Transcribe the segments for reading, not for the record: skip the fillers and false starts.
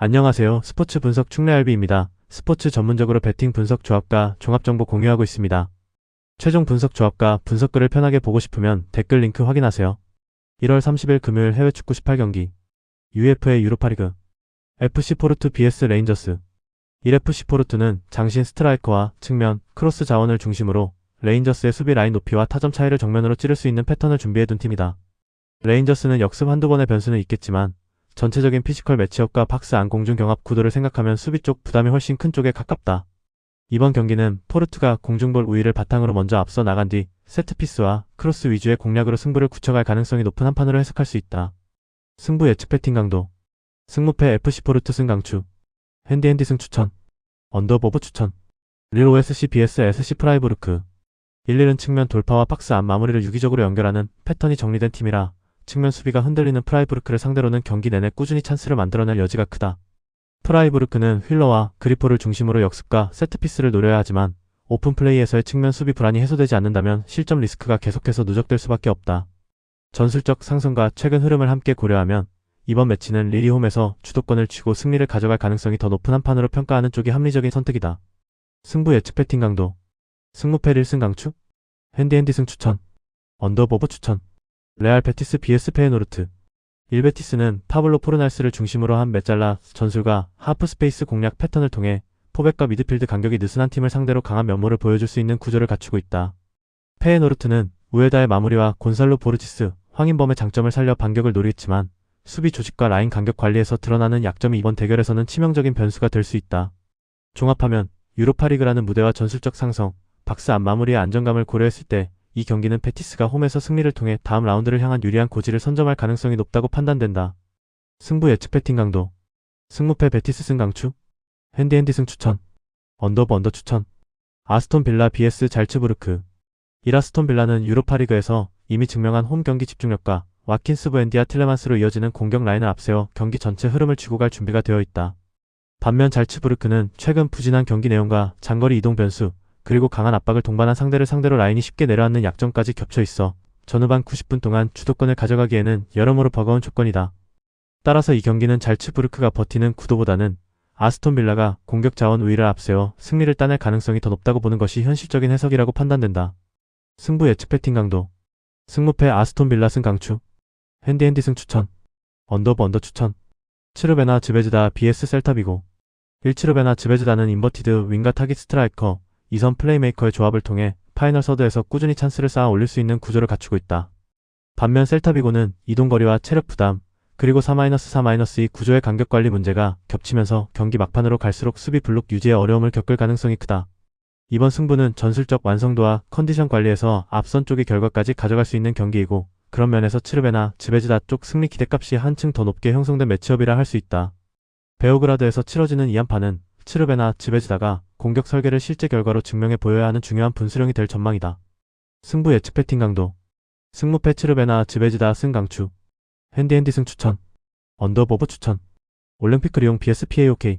안녕하세요. 스포츠 분석 충래알비입니다. 스포츠 전문적으로 배팅 분석 조합과 종합정보 공유하고 있습니다. 최종 분석 조합과 분석글을 편하게 보고 싶으면 댓글 링크 확인하세요. 1월 30일 금요일 해외 축구 18경기 UEFA 유로파리그 FC 포르투 vs 레인저스 1FC 포르투는 장신 스트라이커와 측면, 크로스 자원을 중심으로 레인저스의 수비 라인 높이와 타점 차이를 정면으로 찌를 수 있는 패턴을 준비해둔 팀이다. 레인저스는 역습 한두 번의 변수는 있겠지만 전체적인 피지컬 매치업과 박스 안 공중 경합 구도를 생각하면 수비 쪽 부담이 훨씬 큰 쪽에 가깝다. 이번 경기는 포르투가 공중볼 우위를 바탕으로 먼저 앞서 나간 뒤 세트피스와 크로스 위주의 공략으로 승부를 굳혀갈 가능성이 높은 한판으로 해석할 수 있다. 승부 예측 배팅 강도 승무패 FC 포르투 승 강추 핸디핸디 승 추천 언더보브 추천 릴 OSC vs SC 프라이부르크 1-1은 측면 돌파와 박스 안 마무리를 유기적으로 연결하는 패턴이 정리된 팀이라 측면 수비가 흔들리는 프라이부르크를 상대로는 경기 내내 꾸준히 찬스를 만들어낼 여지가 크다. 프라이부르크는 휠러와 그리포를 중심으로 역습과 세트피스를 노려야 하지만 오픈 플레이에서의 측면 수비 불안이 해소되지 않는다면 실점 리스크가 계속해서 누적될 수밖에 없다. 전술적 상승과 최근 흐름을 함께 고려하면 이번 매치는 릴이 홈에서 주도권을 쥐고 승리를 가져갈 가능성이 더 높은 한판으로 평가하는 쪽이 합리적인 선택이다. 승부 예측 배팅 강도 승무패 릴 승 강추 핸디핸디 승 추천 언더보브 추천 레알 베티스 vs 페에노르트 1베티스는 파블로 포르날스를 중심으로 한 메잘라 전술과 하프 스페이스 공략 패턴을 통해 포백과 미드필드 간격이 느슨한 팀을 상대로 강한 면모를 보여줄 수 있는 구조를 갖추고 있다. 페에노르트는 우에다의 마무리와 곤살로 보르지스, 황인범의 장점을 살려 반격을 노리겠지만 수비 조직과 라인 간격 관리에서 드러나는 약점이 이번 대결에서는 치명적인 변수가 될 수 있다. 종합하면 유로파리그라는 무대와 전술적 상성, 박스 안 마무리의 안정감을 고려했을 때 이 경기는 베티스가 홈에서 승리를 통해 다음 라운드를 향한 유리한 고지를 선점할 가능성이 높다고 판단된다. 승부 예측 배팅 강도 승무패 베티스 승 강추 핸디핸디 승 추천 언더브 언더 추천 아스톤 빌라 vs 잘츠부르크 1아스톤 빌라는 유로파리그에서 이미 증명한 홈 경기 집중력과 와킨스 부엔디아 틸레만스로 이어지는 공격 라인을 앞세워 경기 전체 흐름을 쥐고 갈 준비가 되어 있다. 반면 잘츠부르크는 최근 부진한 경기 내용과 장거리 이동 변수, 그리고 강한 압박을 동반한 상대를 상대로 라인이 쉽게 내려앉는 약점까지 겹쳐 있어 전후반 90분 동안 주도권을 가져가기에는 여러모로 버거운 조건이다. 따라서 이 경기는 잘츠부르크가 버티는 구도보다는 아스톤 빌라가 공격 자원 우위를 앞세워 승리를 따낼 가능성이 더 높다고 보는 것이 현실적인 해석이라고 판단된다. 승부 예측 배팅 강도 승무패 아스톤 빌라 승 강추 핸디핸디 승 추천 언더브 언더 추천 츠르베나 즈베즈다 vs 셀타비고 1츠르베나 즈베즈다는 인버티드 윙과 타깃 스트라이커 2선 플레이메이커의 조합을 통해 파이널 서드에서 꾸준히 찬스를 쌓아 올릴 수 있는 구조를 갖추고 있다. 반면 셀타비고는 이동거리와 체력 부담, 그리고 4-4-2 구조의 간격관리 문제가 겹치면서 경기 막판으로 갈수록 수비 블록 유지에 어려움을 겪을 가능성이 크다. 이번 승부는 전술적 완성도와 컨디션 관리에서 앞선 쪽의 결과까지 가져갈 수 있는 경기이고 그런 면에서 츠르베나 즈베즈다 쪽 승리 기대값이 한층 더 높게 형성된 매치업이라 할 수 있다. 베오그라드에서 치러지는 이 한판은 츠르베나 즈베즈다가 공격 설계를 실제 결과로 증명해 보여야 하는 중요한 분수령이 될 전망이다. 승부 예측 배팅 강도 승무패 츠르베나 즈베즈다 승 강추 핸디핸디 승 추천 언더보브 추천 올림픽 리옹 vs PAOK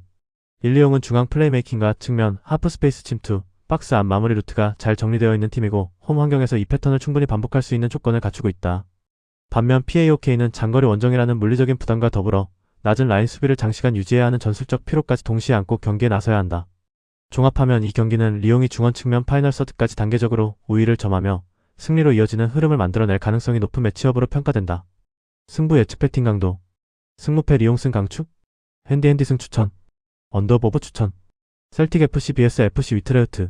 1-2용은 중앙 플레이메이킹과 측면, 하프 스페이스 침투, 박스 안 마무리 루트가 잘 정리되어 있는 팀이고 홈 환경에서 이 패턴을 충분히 반복할 수 있는 조건을 갖추고 있다. 반면 PAOK는 장거리 원정이라는 물리적인 부담과 더불어 낮은 라인 수비를 장시간 유지해야 하는 전술적 피로까지 동시에 안고 경기에 나서야 한다. 종합하면 이 경기는 리옹이 중원 측면 파이널 서드까지 단계적으로 우위를 점하며 승리로 이어지는 흐름을 만들어낼 가능성이 높은 매치업으로 평가된다. 승부 예측 배팅 강도 승무패 리옹 승 강추 핸디핸디 승 추천 언더보브 추천 셀틱 FC vs FC 위트레흐트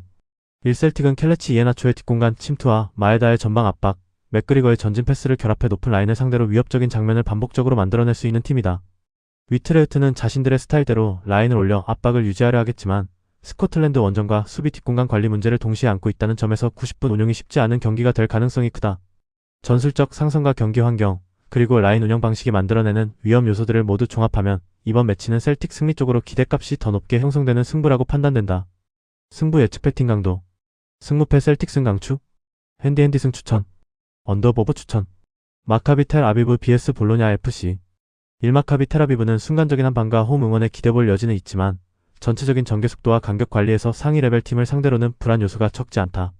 1셀틱은 켈레치 이에나초의 뒷공간 침투와 마에다의 전방 압박, 맥그리거의 전진 패스를 결합해 높은 라인을 상대로 위협적인 장면을 반복적으로 만들어낼 수 있는 팀이다. 위트레흐트는 자신들의 스타일대로 라인을 올려 압박을 유지하려 하겠지만 스코틀랜드 원정과 수비 뒷공간 관리 문제를 동시에 안고 있다는 점에서 90분 운용이 쉽지 않은 경기가 될 가능성이 크다. 전술적 상성과 경기 환경, 그리고 라인 운영 방식이 만들어내는 위험 요소들을 모두 종합하면 이번 매치는 셀틱 승리 쪽으로 기대값이 더 높게 형성되는 승부라고 판단된다. 승부 예측 배팅 강도 승무패 셀틱 승 강추 핸디핸디 승 추천 언더보브 추천 마카비 텔 아비브 vs 볼로냐 FC 1마카비 텔아비브는 순간적인 한방과 홈 응원에 기대볼 여지는 있지만 전체적인 전개 속도와 간격 관리에서 상위 레벨 팀을 상대로는 불안 요소가 적지 않다.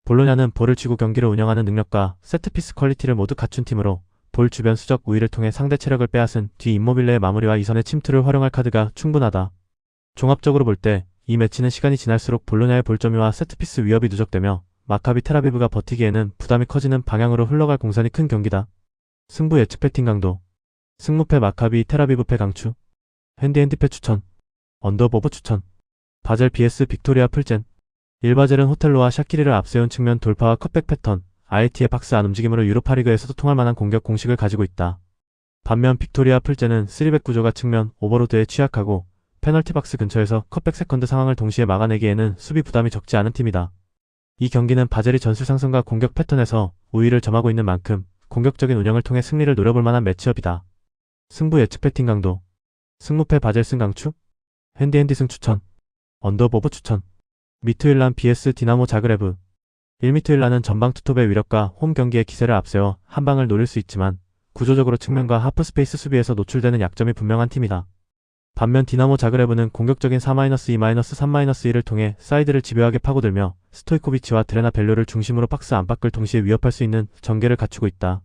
볼로냐는 볼을 쥐고 경기를 운영하는 능력과 세트피스 퀄리티를 모두 갖춘 팀으로 볼 주변 수적 우위를 통해 상대 체력을 빼앗은 뒤 임모빌레의 마무리와 이선의 침투를 활용할 카드가 충분하다. 종합적으로 볼 때 이 매치는 시간이 지날수록 볼로냐의 볼점유와 세트피스 위협이 누적되며 마카비 텔아비브가 버티기에는 부담이 커지는 방향으로 흘러갈 공산이 큰 경기다. 승부 예측 배팅 강도. 승무패 마카비 텔아비브패 강추. 핸디패 추천. 언더보브 추천. 바젤 vs 빅토리아 풀젠. 1바젤은 호텔로와 샤키리를 앞세운 측면 돌파와 컷백 패턴, IT의 박스 안 움직임으로 유로파리그에서도 통할 만한 공격 공식을 가지고 있다. 반면 빅토리아 풀젠은 3백 구조가 측면 오버로드에 취약하고 페널티 박스 근처에서 컷백 세컨드 상황을 동시에 막아내기에는 수비 부담이 적지 않은 팀이다. 이 경기는 바젤이 전술 상승과 공격 패턴에서 우위를 점하고 있는 만큼 공격적인 운영을 통해 승리를 노려볼 만한 매치업이다. 승부 예측 배팅 강도. 승무패 바젤 승 강추. 핸디 승 추천. 언더보브 추천. 미투일란 vs 디나모 자그레브. 1미투일란은 전방 투톱의 위력과 홈 경기의 기세를 앞세워 한 방을 노릴 수 있지만 구조적으로 측면과 하프 스페이스 수비에서 노출되는 약점이 분명한 팀이다. 반면 디나모 자그레브는 공격적인 4-2-3-1을 통해 사이드를 집요하게 파고들며 스토이코비치와 드레나 벨로를 중심으로 박스 안팎을 동시에 위협할 수 있는 전개를 갖추고 있다.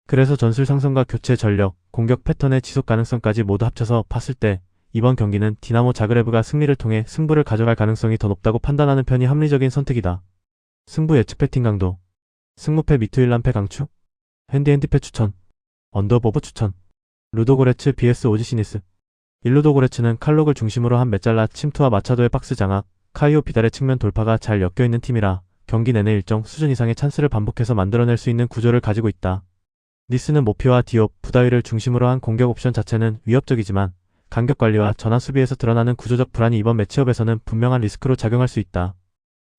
그래서 전술 상성과 교체 전력, 공격 패턴의 지속 가능성까지 모두 합쳐서 봤을 때 이번 경기는 디나모 자그레브가 승리를 통해 승부를 가져갈 가능성이 더 높다고 판단하는 편이 합리적인 선택이다. 승부 예측 배팅 강도. 승무패 미투일란패 강추. 핸디패 추천. 언더보브 추천. 루도고레츠 vs 오지시니스. 일루도고레츠는 칼록을 중심으로 한 메잘라 침투와 마차도의 박스 장악, 카이오 비달의 측면 돌파가 잘 엮여있는 팀이라 경기 내내 일정 수준 이상의 찬스를 반복해서 만들어낼 수 있는 구조를 가지고 있다. 니스는 모피와 디옵, 부다위를 중심으로 한 공격 옵션 자체는 위협적이지만 간격관리와 전환 수비에서 드러나는 구조적 불안이 이번 매치업에서는 분명한 리스크로 작용할 수 있다.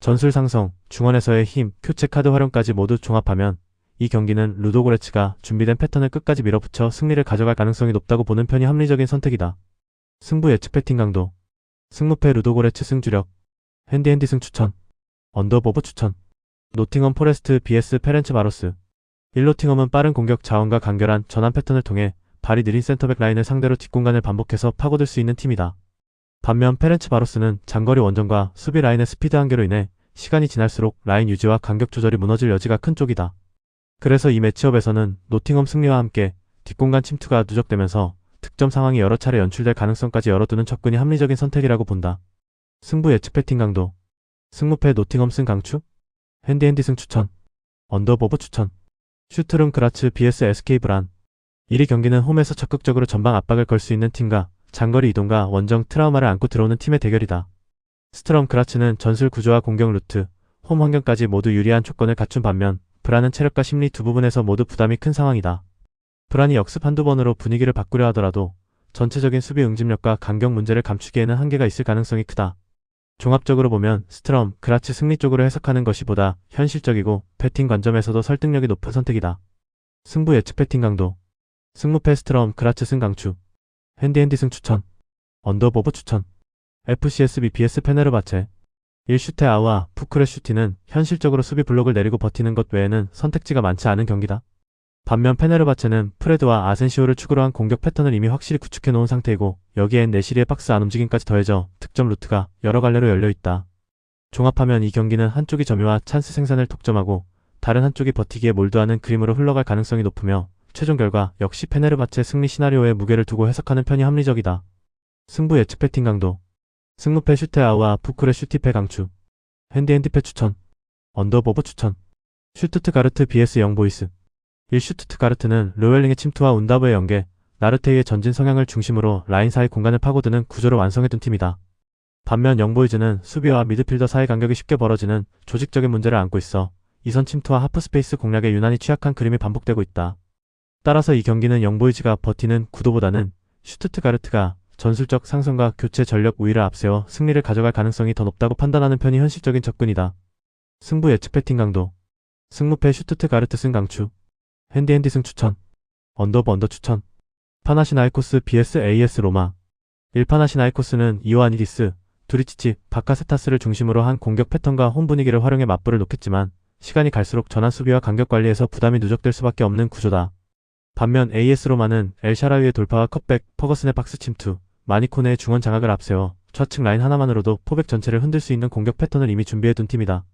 전술 상성, 중원에서의 힘, 교체 카드 활용까지 모두 종합하면 이 경기는 루도고레츠가 준비된 패턴을 끝까지 밀어붙여 승리를 가져갈 가능성이 높다고 보는 편이 합리적인 선택이다. 승부 예측 배팅 강도. 승무패 루도고레츠 승주력. 핸디 승 추천. 언더보브 추천. 노팅엄 포레스트 vs 페렌츠 바로스. 1노팅엄은 빠른 공격 자원과 간결한 전환 패턴을 통해 발이 느린 센터백 라인을 상대로 뒷공간을 반복해서 파고들 수 있는 팀이다. 반면 페렌츠 바로스는 장거리 원정과 수비 라인의 스피드 한계로 인해 시간이 지날수록 라인 유지와 간격 조절이 무너질 여지가 큰 쪽이다. 그래서 이 매치업에서는 노팅엄 승리와 함께 뒷공간 침투가 누적되면서 득점 상황이 여러 차례 연출될 가능성까지 열어두는 접근이 합리적인 선택이라고 본다. 승부 예측 배팅 강도. 승무패 노팅엄 승 강추. 핸디 승 추천. 언더보브 추천. 슈트룸 그라츠 vs SK 브란. 1위 경기는 홈에서 적극적으로 전방 압박을 걸 수 있는 팀과 장거리 이동과 원정 트라우마를 안고 들어오는 팀의 대결이다. 스트럼 그라츠는 전술 구조와 공격 루트, 홈 환경까지 모두 유리한 조건을 갖춘 반면 브란은 체력과 심리 두 부분에서 모두 부담이 큰 상황이다. 브란이 역습 한두 번으로 분위기를 바꾸려 하더라도 전체적인 수비 응집력과 간격 문제를 감추기에는 한계가 있을 가능성이 크다. 종합적으로 보면 스트럼, 그라츠 승리 쪽으로 해석하는 것이 보다 현실적이고 배팅 관점에서도 설득력이 높은 선택이다. 승부 예측 배팅 강도. 승무패 스트럼, 그라츠 승 강추. 핸디 승 추천. 언더보브 추천. FCSB vs 페네르바체. 1슈테 아우와 푸크레 슈티는 현실적으로 수비 블록을 내리고 버티는 것 외에는 선택지가 많지 않은 경기다. 반면 페네르바체는 프레드와 아센시오를 축으로 한 공격 패턴을 이미 확실히 구축해 놓은 상태이고 여기엔 네시리의 박스 안 움직임까지 더해져 득점 루트가 여러 갈래로 열려있다. 종합하면 이 경기는 한쪽이 점유와 찬스 생산을 독점하고 다른 한쪽이 버티기에 몰두하는 그림으로 흘러갈 가능성이 높으며 최종 결과 역시 페네르바체 승리 시나리오에 무게를 두고 해석하는 편이 합리적이다. 승부 예측 배팅 강도. 승무패 슈테 아우와 푸크레 슈티패 강추. 핸디패 추천. 언더보브 추천. 슈투트가르트 vs 영보이스. 1슈투트가르트는 르웰링의 침투와 운다브의 연계, 나르테이의 전진 성향을 중심으로 라인 사이 공간을 파고드는 구조를 완성해둔 팀이다. 반면 영보이즈는 수비와 미드필더 사이 간격이 쉽게 벌어지는 조직적인 문제를 안고 있어 이선 침투와 하프스페이스 공략에 유난히 취약한 그림이 반복되고 있다. 따라서 이 경기는 영보이즈가 버티는 구도보다는 슈투트가르트가 전술적 상승과 교체 전력 우위를 앞세워 승리를 가져갈 가능성이 더 높다고 판단하는 편이 현실적인 접근이다. 승부 예측 배팅 강도. 승무패 슈투트가르트 승 강추. 핸디 승 추천. 언더 추천. 파나시나이코스 vs AS 로마. 1파나시나이코스는 이오아니디스, 두리치치, 바카세타스를 중심으로 한 공격 패턴과 홈 분위기를 활용해 맞불을 놓겠지만 시간이 갈수록 전환 수비와 간격 관리에서 부담이 누적될 수밖에 없는 구조다. 반면 AS 로마는 엘샤라위의 돌파와 컷백, 퍼거슨의 박스 침투, 마니코네의 중원 장악을 앞세워 좌측 라인 하나만으로도 포백 전체를 흔들 수 있는 공격 패턴을 이미 준비해둔 팀이다.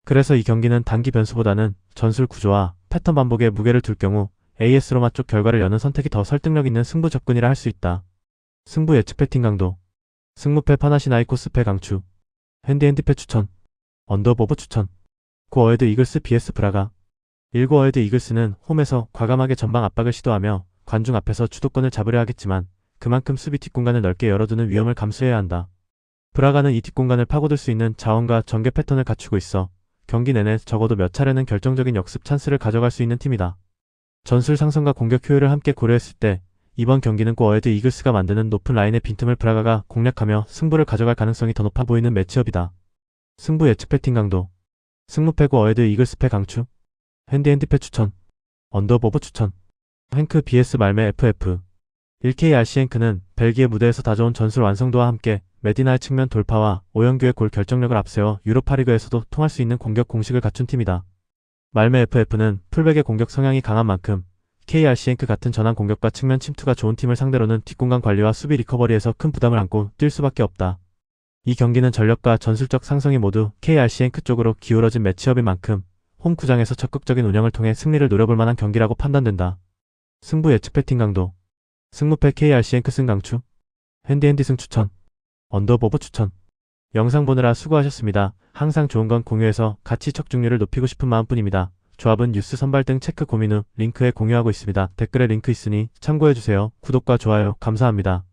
그래서 이 경기는 단기 변수보다는 전술 구조와 패턴 반복에 무게를 둘 경우 AS 로마 쪽 결과를 여는 선택이 더 설득력 있는 승부 접근이라 할 수 있다. 승부 예측 배팅 강도. 승무패 파나시나이코스패 강추. 핸디핸디패 추천. 언더보버 추천. 9 어헤드 이글스 vs 브라가. 19 어헤드 이글스는 홈에서 과감하게 전방 압박을 시도하며 관중 앞에서 주도권을 잡으려 하겠지만 그만큼 수비 뒷공간을 넓게 열어두는 위험을 감수해야 한다. 브라가는 이 뒷공간을 파고들 수 있는 자원과 전개 패턴을 갖추고 있어 경기 내내 적어도 몇 차례는 결정적인 역습 찬스를 가져갈 수 있는 팀이다. 전술 상성과 공격 효율을 함께 고려했을 때 이번 경기는 9 어헤드 이글스가 만드는 높은 라인의 빈틈을 브라가가 공략하며 승부를 가져갈 가능성이 더 높아 보이는 매치업이다. 승부 예측 배팅 강도. 승무패 9 어헤드 이글스패 강추. 핸디핸디패 추천. 언더보버 추천. 행크 vs 말메 FF. 1K RC 행크는 벨기에 무대에서 다져온 전술 완성도와 함께 메디나의 측면 돌파와 오영규의 골 결정력을 앞세워 유로파리그에서도 통할 수 있는 공격 공식을 갖춘 팀이다. 말메 FF는 풀백의 공격 성향이 강한 만큼 KRC 행크 같은 전환 공격과 측면 침투가 좋은 팀을 상대로는 뒷공간 관리와 수비 리커버리에서 큰 부담을 안고 뛸 수밖에 없다. 이 경기는 전력과 전술적 상성이 모두 KRC 행크 쪽으로 기울어진 매치업인 만큼 홈 구장에서 적극적인 운영을 통해 승리를 노려볼 만한 경기라고 판단된다. 승부 예측 배팅 강도. 승무패 KRC 행크 승 강추. 핸디핸디 승 추천. 언더보버 추천. 영상 보느라 수고하셨습니다. 항상 좋은 건 공유해서 같이 척중률을 높이고 싶은 마음뿐입니다. 조합은 뉴스 선발 등 체크 고민 후 링크에 공유하고 있습니다. 댓글에 링크 있으니 참고해주세요. 구독과 좋아요 감사합니다.